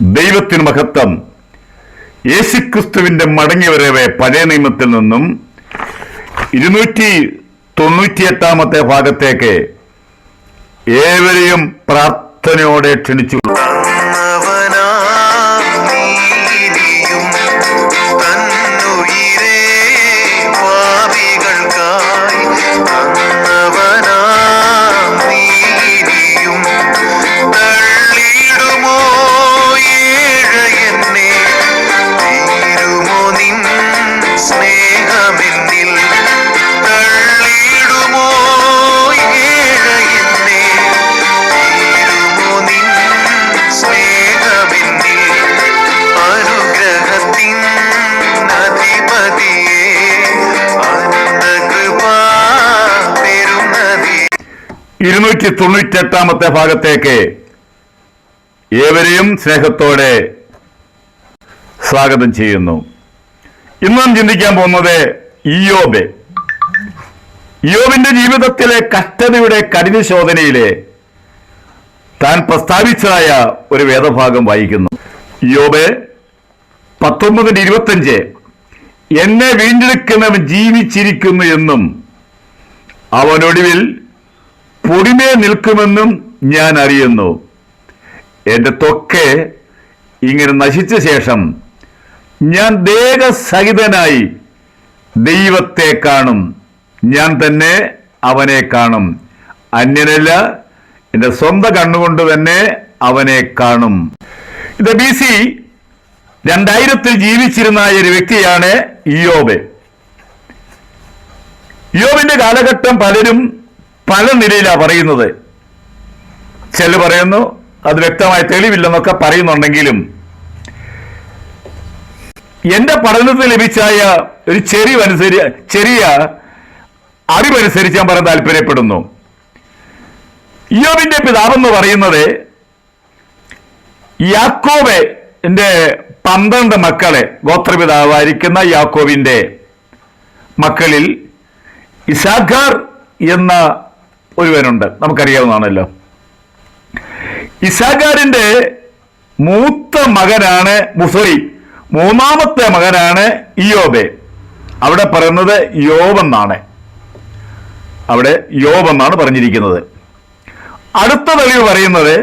ദൈവത്തിന് മഹത്വം. യേശുക്രിസ്തുവിന്റെ മടങ്ങിവരവ് പഴയ നിയമത്തിൽ നിന്നും 298 ഭാഗത്തേക്ക് ഏവരെയും പ്രാർത്ഥനയോടെ ക്ഷണിച്ചു. ാമത്തെ ഭാഗത്തേക്ക് ഏവരെയും സ്നേഹത്തോടെ സ്വാഗതം ചെയ്യുന്നു. ഇന്ന് നാം ചിന്തിക്കാൻ പോകുന്നത് ഇയ്യോബിന്റെ ജീവിതത്തിലെ കഷ്ടതയുടെ കഠിന ശോധനയിലെ താൻ പ്രസ്താവിച്ചതായ ഒരു വേദഭാഗം വായിക്കുന്നു. ഇയ്യോബ് 19:25 എന്നെ വീണ്ടെടുക്കുന്നവൻ ജീവിച്ചിരിക്കുന്നു എന്നും അവനൊടുവിൽ പൊടിമേ നിൽക്കുമെന്നും ഞാൻ അറിയുന്നു. എൻ്റെ ത്വക്ക് ഇങ്ങനെ നശിച്ച ശേഷം ഞാൻ ദേഹസഹിതനായി ദൈവത്തെ കാണും. ഞാൻ തന്നെ അവനെ കാണും. അന്യനല്ല, എൻ്റെ സ്വന്തം കണ്ണുകൊണ്ട് തന്നെ അവനെ കാണും. ഇത് BC 2000 ജീവിച്ചിരുന്ന ഒരു വ്യക്തിയാണ് ഇയ്യോബ്. ഇയ്യോബിന്റെ കാലഘട്ടം പലരും പല നിലയിലാണ് പറയുന്നത്. ചില പറയുന്നു അത് വ്യക്തമായ തെളിവില്ലെന്നൊക്കെ പറയുന്നുണ്ടെങ്കിലും എന്റെ പഠനത്തിൽ ലഭിച്ചായ ഒരു ചെറിയ അറിവനുസരിച്ച് ഞാൻ പറയാൻ താല്പര്യപ്പെടുന്നു. ഇയ്യോബിന്റെ പിതാവെന്ന് പറയുന്നത് യാക്കോബ് 12 മക്കളെ ഗോത്രപിതാവായിരിക്കുന്ന യാക്കോബിന്റെ മക്കളിൽ ഇസാഖാർ എന്ന ഒരുവനുണ്ട്, നമുക്കറിയാവുന്നതാണല്ലോ. ഇസാഖാരിന്റെ മൂന്നാമത്തെ മകനാണ് ഇയ്യോബ്. അവിടെ പറയുന്നത് യോബെന്നാണ് പറഞ്ഞിരിക്കുന്നത്. അടുത്ത തെളിവ് പറയുന്നത്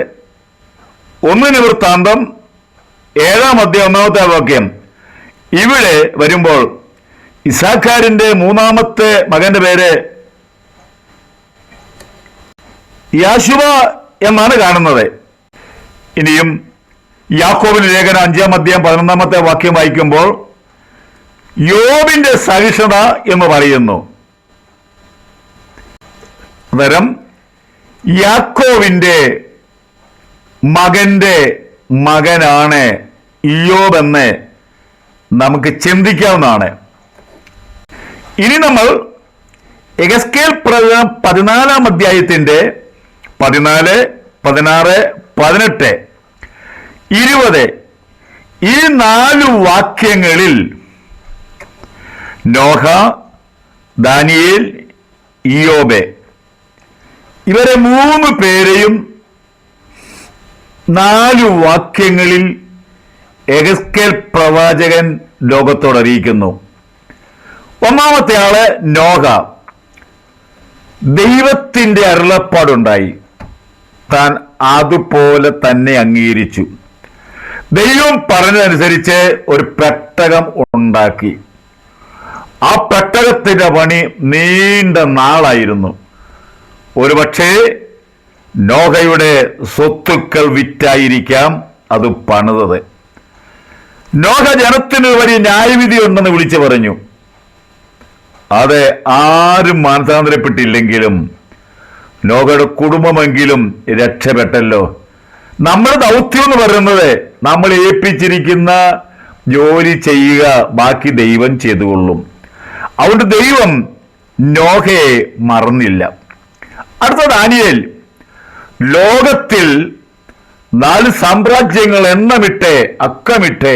1 നിവൃത്താന്തം 7-1 വാക്യം. ഇവിടെ വരുമ്പോൾ ഇസാഖാരിന്റെ മൂന്നാമത്തെ മകന്റെ പേര് യാശുവ എന്നാണ് കാണുന്നത്. ഇനിയും യാക്കോബിന്റെ ലേഖനം 5-11 വാക്യം വായിക്കുമ്പോൾ യോബിന്റെ സഹിഷ്ണുത എന്ന് പറയുന്നു. അന്നേരം യാക്കോബിന്റെ മകന്റെ മകനാണ് ഇയ്യോബ് എന്ന് നമുക്ക് ചിന്തിക്കാവുന്നതാണ്. ഇനി നമ്മൾ എഹെസ്കേൽ പ്രവചനം 14 അധ്യായത്തിന്റെ 14, 16, 18, 20 ഈ 4 വാക്യങ്ങളിൽ നോഹ, ദാനിയേൽ, ഇയ്യോബ് ഇവരെ 3 പേരെയും 4 വാക്യങ്ങളിൽ എഹെസ്കേൽ പ്രവാചകൻ ലോകത്തോട് അറിയിക്കുന്നു. ഒന്നാമത്തെ ആള് നോഹ. ദൈവത്തിന്റെ അരുളപ്പാടുണ്ടായി, താൻ അതുപോലെ തന്നെ അംഗീകരിച്ചു. ദൈവം പറഞ്ഞതനുസരിച്ച് ഒരു പെട്ടകം ഉണ്ടാക്കി. ആ പെട്ടകത്തിന്റെ പണി നീണ്ട നാളായിരുന്നു. ഒരുപക്ഷേ നോഹയുടെ സ്വത്തുക്കൾ വിറ്റായിരിക്കാം അത് പണിതത്. നോഹ ജനത്തിന് വലിയ ന്യായവിധി ഉണ്ടെന്ന് വിളിച്ചു പറഞ്ഞു. അത് ആരും മാനസാന്തരപ്പെട്ടില്ലെങ്കിലും നോഹയുടെ കുടുംബമെങ്കിലും രക്ഷപ്പെട്ടല്ലോ. നമ്മുടെ ദൗത്യം എന്ന് പറയുന്നത് നമ്മൾ ഏൽപ്പിച്ചിരിക്കുന്ന ജോലി ചെയ്യുക, ബാക്കി ദൈവം ചെയ്തുകൊള്ളും. അതുകൊണ്ട് ദൈവം നോഹയെ മറന്നില്ല. അടുത്ത ദാനിയേൽ. ലോകത്തിൽ 4 സാമ്രാജ്യങ്ങൾ അക്കമിട്ട്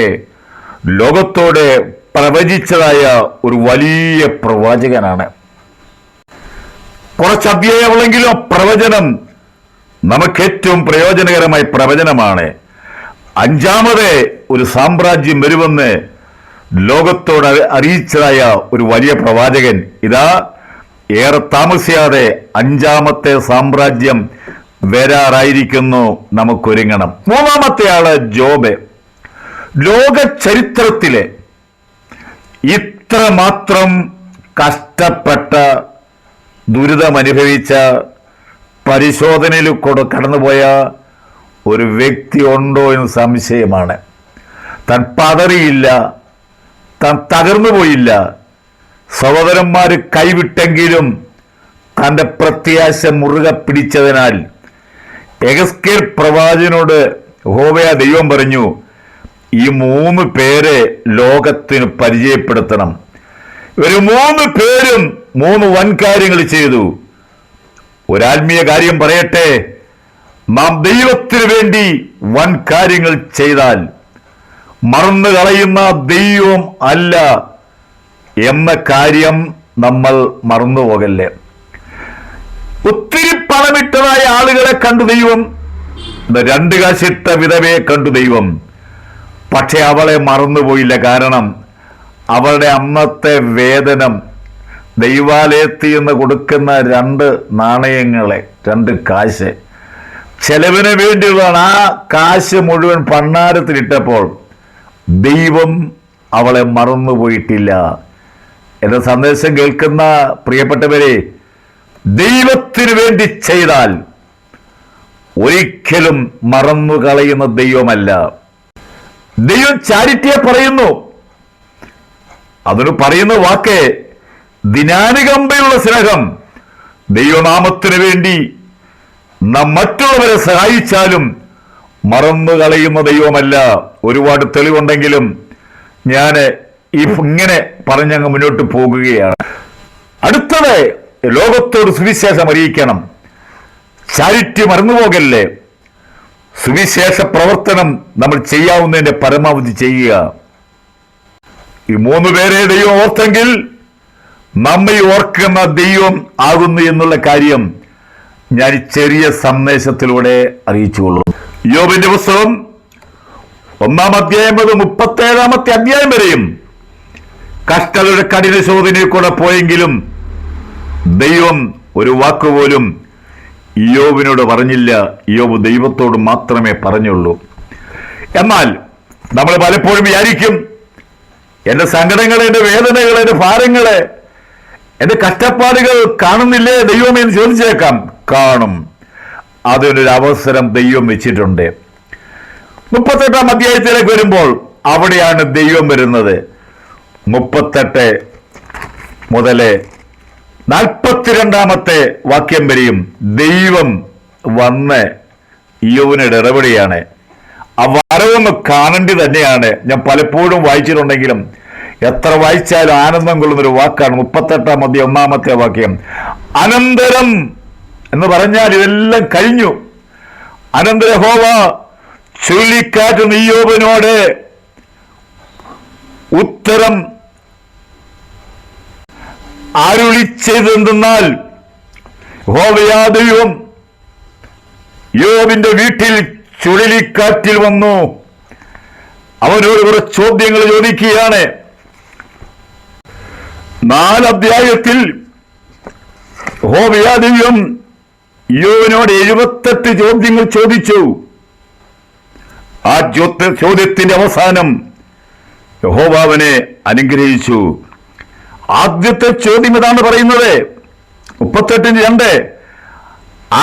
ലോകത്തോടെ പ്രവചിച്ചതായ ഒരു വലിയ പ്രവാചകനാണ്. കുറച്ച് അധ്യായമുള്ളെങ്കിലും പ്രവചനം നമുക്ക് ഏറ്റവും പ്രയോജനകരമായ പ്രവചനമാണ്. അഞ്ചാമത് ഒരു സാമ്രാജ്യം വരുമെന്ന് ലോകത്തോട് അറിയിച്ചതായ ഒരു വലിയ പ്രവാചകൻ ഇതാ ഏറെ താമസിയാതെ അഞ്ചാമത്തെ സാമ്രാജ്യം വരാറായിരിക്കുന്നു. നമുക്കൊരുങ്ങണം. മൂന്നാമത്തെ ആള് ജോബ്. ലോക ചരിത്രത്തിലെ ഇത്രമാത്രം കഷ്ടപ്പെട്ട ദുരിതമനുഭവിച്ച പരിശോധനയിൽ കൂടെ കടന്നുപോയ ഒരു വ്യക്തി ഉണ്ടോ എന്ന് സംശയമാണ്. താൻ പതറിയില്ല, താൻ തകർന്നു പോയില്ല. സഹോദരന്മാർ കൈവിട്ടെങ്കിലും തൻ്റെ പ്രത്യാശ മുറുകെ പിടിച്ചതിനാൽ യെഹെസ്കേൽ പ്രവാചകനോട് യഹോവയായ ദൈവം പറഞ്ഞു, ഈ 3 പേരെ ലോകത്തിന് പരിചയപ്പെടുത്തണം. ഇവർ 3 പേരും 3 വൻകാര്യങ്ങൾ ചെയ്തു. ഒരാത്മീയ കാര്യം പറയട്ടെ, നാം ദൈവത്തിന് വേണ്ടി വൻ കാര്യങ്ങൾ ചെയ്താൽ മറന്നു കളയുന്ന ദൈവം അല്ല എന്ന കാര്യം നമ്മൾ മറന്നുപോകല്ലേ. ഒത്തിരി പണമിട്ടതായ ആളുകളെ കണ്ടു ദൈവം, 2 കാശിട്ട വിധവയെ കണ്ടു ദൈവം. പക്ഷെ അവളെ മറന്നുപോയില്ല. കാരണം അവളുടെ അന്നത്തെ വേതനം ദൈവാലയത്തിൽ നിന്ന് കൊടുക്കുന്ന 2 നാണയങ്ങളെ 2 കാശ് ചെലവിന് വേണ്ടിയുള്ളതാണ്. ആ കാശ് മുഴുവൻ ഭണ്ഡാരത്തിലിട്ടപ്പോൾ ദൈവം അവളെ മറന്നുപോയിട്ടില്ല. എന്ന സന്ദേശം കേൾക്കുന്ന പ്രിയപ്പെട്ടവരെ, ദൈവത്തിന് വേണ്ടി ചെയ്താൽ ഒരിക്കലും മറന്നു കളയുന്ന ദൈവമല്ല. ദൈവം ചാരിറ്റിയെ പറയുന്നു. അതിന് പറയുന്ന വാക്ക് ദിനാനുകമ്പയുള്ള സ്നേഹം. ദൈവനാമത്തിന് വേണ്ടി നാം മറ്റുള്ളവരെ സഹായിച്ചാലും മറന്നു കളയുന്ന ദൈവമല്ല. ഒരുപാട് തെളിവുണ്ടെങ്കിലും ഞാൻ ഇങ്ങനെ പറഞ്ഞങ്ങ് മുന്നോട്ട് പോകുകയാണ്. അടുത്തത് ലോകത്തോട് സുവിശേഷം അറിയിക്കണം. ചാരിറ്റി മറന്നുപോകല്ലേ. സുവിശേഷ പ്രവർത്തനം നമ്മൾ ചെയ്യാവുന്നതിന്റെ പരമാവധി ചെയ്യുക. ഈ 3 പേരെ ദൈവം ഓർത്തെങ്കിൽ നമ്മെ ഓർക്കുന്ന ദൈവം ആകുന്നു എന്നുള്ള കാര്യം ഞാൻ ചെറിയ സന്ദേശത്തിലൂടെ അറിയിച്ചുകൊള്ളുന്നു. യോബിന്റെ പുസ്തകം 1-ാം അധ്യായം മുതൽ 37-ാമത്തെ അധ്യായം വരെയും കഷ്ടതയുടെ കഠിന ശോധനയിൽ കൂടെ പോയെങ്കിലും ദൈവം ഒരു വാക്കുപോലും യോബിനോട് പറഞ്ഞില്ല. യോബ് ദൈവത്തോട് മാത്രമേ പറഞ്ഞുള്ളൂ. എന്നാൽ നമ്മൾ പലപ്പോഴും വിചാരിക്കും, എൻ്റെ സങ്കടങ്ങൾ, എൻ്റെ വേദനകൾ, എൻ്റെ ഭാരങ്ങള്, എൻ്റെ കഷ്ടപ്പാടുകൾ കാണുന്നില്ലേ ദൈവം എന്ന് ചോദിച്ചേക്കാം. കാണും. അതിനൊരു അവസരം ദൈവം വെച്ചിട്ടുണ്ട്. 38-ാം അധ്യായത്തിലേക്ക് വരുമ്പോൾ അവിടെയാണ് ദൈവം വരുന്നത്. 38 മുതൽ 42-ാമത്തെ വാക്യം വരെയും ദൈവം വന്ന് യോബിനോട് ഇടപെടുകയാണ്. ആ വരവൊന്ന് കാണേണ്ടി തന്നെയാണ്. ഞാൻ പലപ്പോഴും വായിച്ചിട്ടുണ്ടെങ്കിലും എത്ര വായിച്ചാലും ആനന്ദം കൊള്ളുന്നൊരു വാക്കാണ് 38-ാം അധ്യായം 1-ാമത്തെ വാക്യം. അനന്തരം എന്ന് പറഞ്ഞാൽ ഇതെല്ലാം കഴിഞ്ഞു. അനന്തര യഹോവ ചുഴലിക്കാറ്റ് ഇയ്യോബിനോട് ഉത്തരം അരുളിച്ചതെന്നാൽ, യഹോവയാ ദൈവം യോബിന്റെ വീട്ടിൽ ചുഴലിക്കാറ്റിൽ വന്നു അവനോട് കുറെ ചോദ്യങ്ങൾ ചോദിക്കുകയാണ്. 4 അധ്യായത്തിൽ യഹോവയാ ദൈവം യോബിനോട് 78 ചോദ്യങ്ങൾ ചോദിച്ചു. ആ ചോദ്യത്തിന്റെ അവസാനം യഹോവ അവനെ അനുഗ്രഹിച്ചു. ആദ്യത്തെ ചോദ്യം ഇതാണ് പറയുന്നത്, 38:2.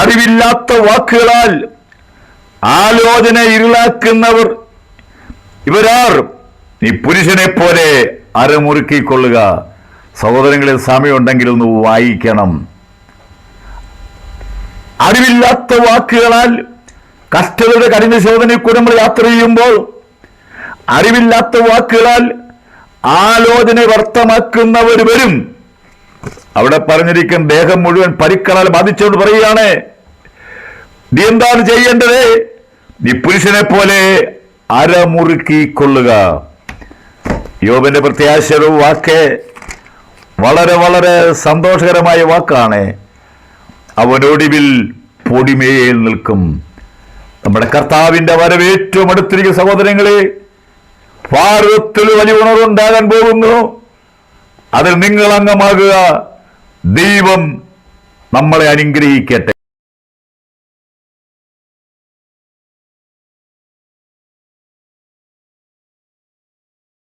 അറിവില്ലാത്ത വാക്കുകളാൽ ആലോചന ഇരുളാക്കുന്നവർ ഇവരാർ? നീ പുരുഷനെ പോലെ അരമുറുക്കിക്കൊള്ളുക. സഹോദരങ്ങളിൽ സമയമുണ്ടെങ്കിൽ ഒന്ന് വായിക്കണം. അറിവില്ലാത്ത വാക്കുകളാൽ കഷ്ടതയുടെ കഠിന ശോധനയിൽ കൂടെ നമ്മൾ യാത്ര ചെയ്യുമ്പോൾ അറിവില്ലാത്ത വാക്കുകളാൽ ആലോചന വ്യർത്ഥമാക്കുന്നവർ വരും. അവിടെ പറഞ്ഞിരിക്കുന്ന ദേഹം മുഴുവൻ പരിക്കളാൽ ബാധിച്ചുകൊണ്ട് പറയുകയാണ്, നീ എന്താണ് ചെയ്യേണ്ടത്? നീ പുരുഷനെ പോലെ അരമുറുക്കിക്കൊള്ളുക. യോബിന്റെ പ്രത്യാശയുടെ വാക്ക് വളരെ വളരെ സന്തോഷകരമായ വാക്കാണ്. അവനൊടുവിൽ പൊടിമേൽ നിൽക്കും. നമ്മുടെ കർത്താവിന്റെ വരവ് ഏറ്റവും അടുത്തിരിക്കുന്ന സഹോദരങ്ങളെ, ഭാരതത്തിൽ വലിയ ഉണർവുണ്ടാകാൻ പോകുന്നു. അതിൽ നിങ്ങൾ അംഗമാകുക. ദൈവം നമ്മളെ അനുഗ്രഹിക്കട്ടെ.